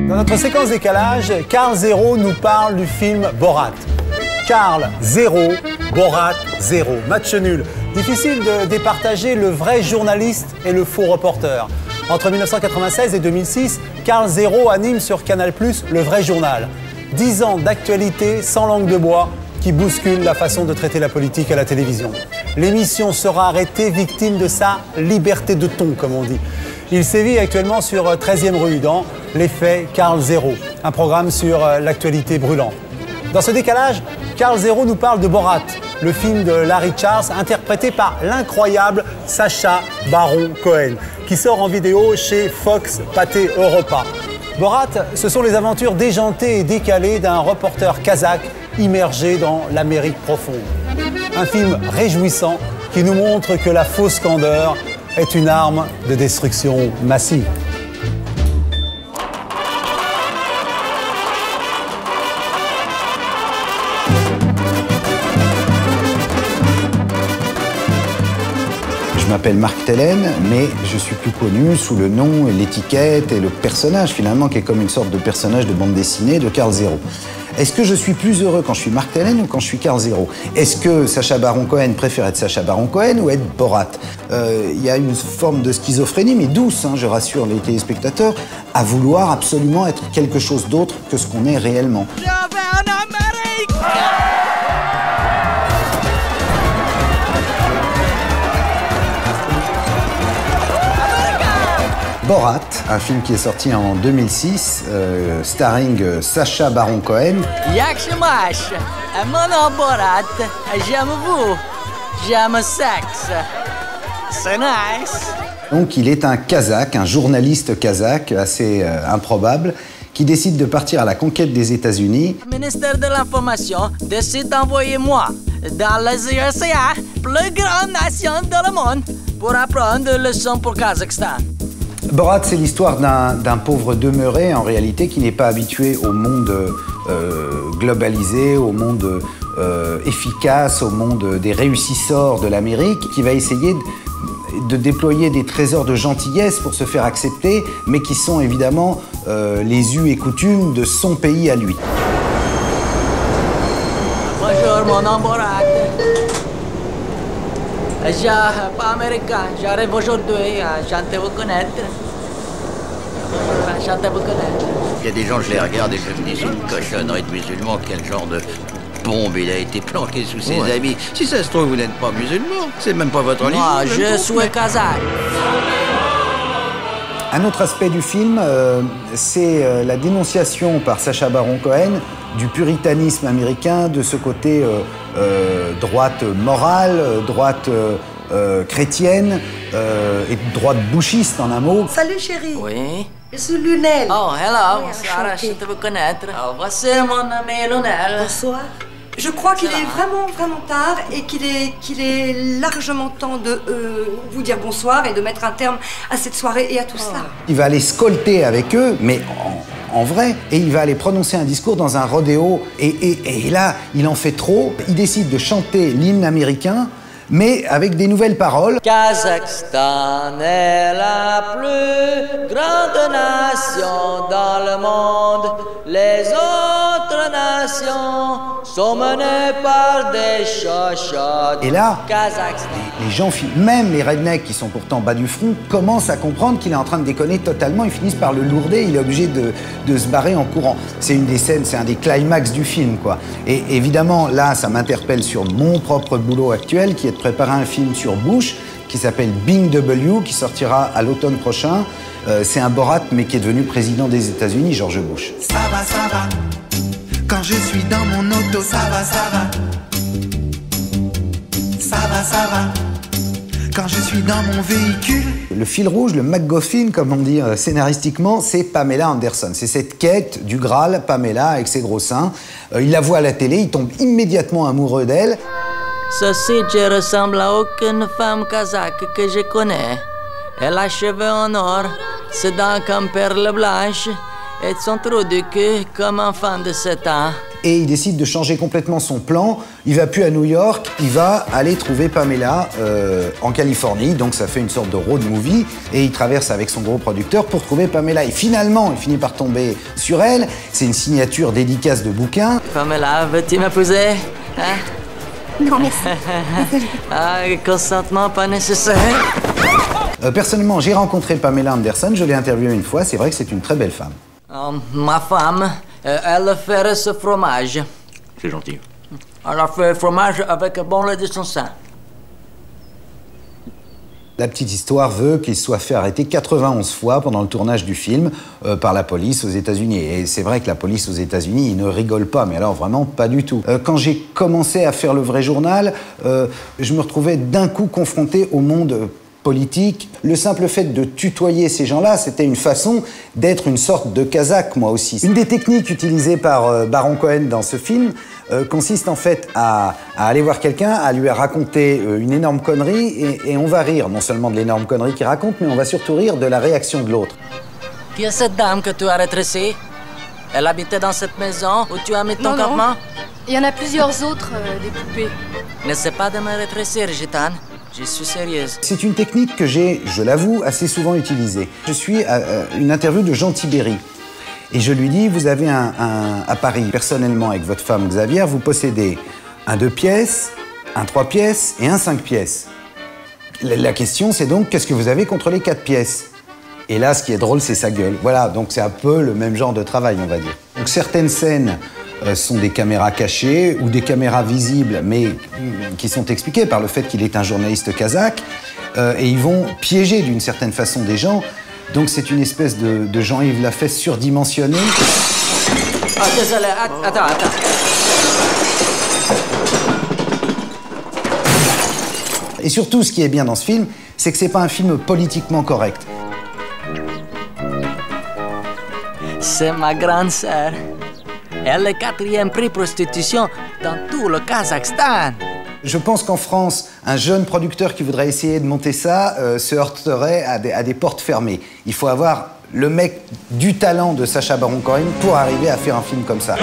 Dans notre séquence décalage, Karl Zero nous parle du film Borat. Karl Zero, Borat Zero. Match nul. Difficile de départager le vrai journaliste et le faux reporter. Entre 1996 et 2006, Karl Zero anime sur Canal+, le vrai journal. 10 ans d'actualité sans langue de bois qui bouscule la façon de traiter la politique à la télévision. L'émission sera arrêtée victime de sa liberté de ton, comme on dit. Il sévit actuellement sur 13e rue dans L'effet Karl Zero, un programme sur l'actualité brûlante. Dans ce décalage, Karl Zero nous parle de Borat, le film de Larry Charles, interprété par l'incroyable Sacha Baron Cohen, qui sort en vidéo chez Fox Pathé Europa. Borat, ce sont les aventures déjantées et décalées d'un reporter kazakh immergé dans l'Amérique profonde. Un film réjouissant qui nous montre que la fausse candeur est une arme de destruction massive. Je m'appelle Marc Tellen, mais je suis plus connu sous le nom, l'étiquette et le personnage finalement qui est comme une sorte de personnage de bande dessinée de Karl Zero. Est-ce que je suis plus heureux quand je suis Marc Tellen ou quand je suis Karl Zero? Est-ce que Sacha Baron Cohen préfère être Sacha Baron Cohen ou être Borat? Il y a une forme de schizophrénie, mais douce, hein, je rassure les téléspectateurs, à vouloir absolument être quelque chose d'autre que ce qu'on est réellement. Borat, un film qui est sorti en 2006, starring Sacha Baron Cohen. Mon nom Borat, j'aime vous, j'aime sexe, c'est nice. Donc il est un Kazakh, un journaliste kazakh assez improbable, qui décide de partir à la conquête des États-Unis. Le ministère de l'Information décide d'envoyer moi dans les USA, plus grande nation dans le monde, pour apprendre des leçons pour Kazakhstan. Borat, c'est l'histoire d'un pauvre demeuré, en réalité, qui n'est pas habitué au monde globalisé, au monde efficace, au monde des réussisseurs de l'Amérique, qui va essayer de déployer des trésors de gentillesse pour se faire accepter, mais qui sont évidemment les us et coutumes de son pays à lui. Bonjour, mon nom Borat. Je suis pas américain, j'arrive aujourd'hui, enchanté vous connaître. Enchanté vous connaître. Il y a des gens, je les regarde et je me dis, c'est une cochonnerie de musulman, quel genre de bombe il a été planqué sous ses habits. Si ça se trouve, vous n'êtes pas musulman, c'est même pas votre religion. Moi, je suis kazakh. Un autre aspect du film, c'est la dénonciation par Sacha Baron Cohen du puritanisme américain, de ce côté droite morale, droite chrétienne et droite bouchiste en un mot. Salut chérie. Oui. Je suis Lunel. Oh, hello. Oui, Sarah, enchantée. je te veux connaître. Oh, voici mon ami Lunel. Bonsoir. Je crois qu'il est vraiment tard et qu'il est largement temps de vous dire bonsoir et de mettre un terme à cette soirée et à tout ça. Il va aller scolter avec eux, mais en vrai, et il va aller prononcer un discours dans un rodéo. Et là, il en fait trop. Il décide de chanter l'hymne américain, mais avec des nouvelles paroles. Kazakhstan est la plus grande nation dans le monde. Les autres nations sont menées par des chochottes. Et là, Kazakhstan. les gens, même les rednecks qui sont pourtant bas du front, commencent à comprendre qu'il est en train de déconner totalement. Ils finissent par le lourder, il est obligé de se barrer en courant. C'est une des scènes, c'est un des climax du film, quoi. Et évidemment, là, ça m'interpelle sur mon propre boulot actuel, qui est de préparer un film sur Bush, qui s'appelle Bing W, qui sortira à l'automne prochain. C'est un Borat, mais qui est devenu président des États-Unis, George Bush. Ça va. Quand je suis dans mon auto, ça va. Ça va. Quand je suis dans mon véhicule. Le fil rouge, le MacGuffin, comme on dit scénaristiquement, c'est Pamela Anderson. C'est cette quête du Graal, Pamela, avec ses gros seins. Il la voit à la télé, il tombe immédiatement amoureux d'elle. Ceci ne ressemble à aucune femme kazakh que je connais. Elle a cheveux en or, ses dents comme perles blanches et son trou de cul comme enfant de 7 ans. et il décide de changer complètement son plan. Il va plus à New York, il va aller trouver Pamela en Californie, donc ça fait une sorte de road movie, et il traverse avec son gros producteur pour trouver Pamela. Et finalement, il finit par tomber sur elle. C'est une signature dédicace de bouquin. Pamela, veux-tu m'épouser? Hein? Non, merci. Ah, consentement pas nécessaire. Personnellement, j'ai rencontré Pamela Anderson, je l'ai interviewée une fois, c'est vrai que c'est une très belle femme. Ma femme, elle fait ce fromage. C'est gentil. Elle a fait fromage avec un bon lait de son sein. La petite histoire veut qu'il soit fait arrêter 91 fois pendant le tournage du film par la police aux États-Unis. Et c'est vrai que la police aux États-Unis, ils ne rigolent pas, mais alors vraiment pas du tout. Quand j'ai commencé à faire le vrai journal, je me retrouvais d'un coup confronté au monde politique. Le simple fait de tutoyer ces gens-là, c'était une façon d'être une sorte de Kazakh, moi aussi. Une des techniques utilisées par Baron Cohen dans ce film consiste en fait à aller voir quelqu'un, à lui raconter une énorme connerie, et on va rire non seulement de l'énorme connerie qu'il raconte, mais on va surtout rire de la réaction de l'autre. Qui est cette dame que tu as rétrécie? Elle habitait dans cette maison où tu as mis ton campement? Il y en a plusieurs autres, des poupées. N'essaie pas de me rétrécir, Gitane. Je suis sérieuse. C'est une technique que j'ai, je l'avoue, assez souvent utilisée. Je suis à une interview de Jean Tibéry. Et je lui dis, vous avez à Paris, personnellement, avec votre femme Xavier, vous possédez un 2 pièces, un 3 pièces et un 5 pièces. La question, c'est donc, qu'est-ce que vous avez contre les 4 pièces? Et là, ce qui est drôle, c'est sa gueule. Voilà, donc c'est un peu le même genre de travail, on va dire. Donc certaines scènes sont des caméras cachées ou des caméras visibles, mais qui sont expliquées par le fait qu'il est un journaliste kazakh. Et ils vont piéger d'une certaine façon des gens. Donc c'est une espèce de Jean-Yves Lafesse surdimensionné. Ah, désolé, attends. Et surtout, ce qui est bien dans ce film, c'est que c'est pas un film politiquement correct. C'est ma grande sœur. Elle est 4e prix prostitution dans tout le Kazakhstan. Je pense qu'en France, un jeune producteur qui voudrait essayer de monter ça se heurterait à des portes fermées. Il faut avoir le mec du talent de Sacha Baron Cohen pour arriver à faire un film comme ça.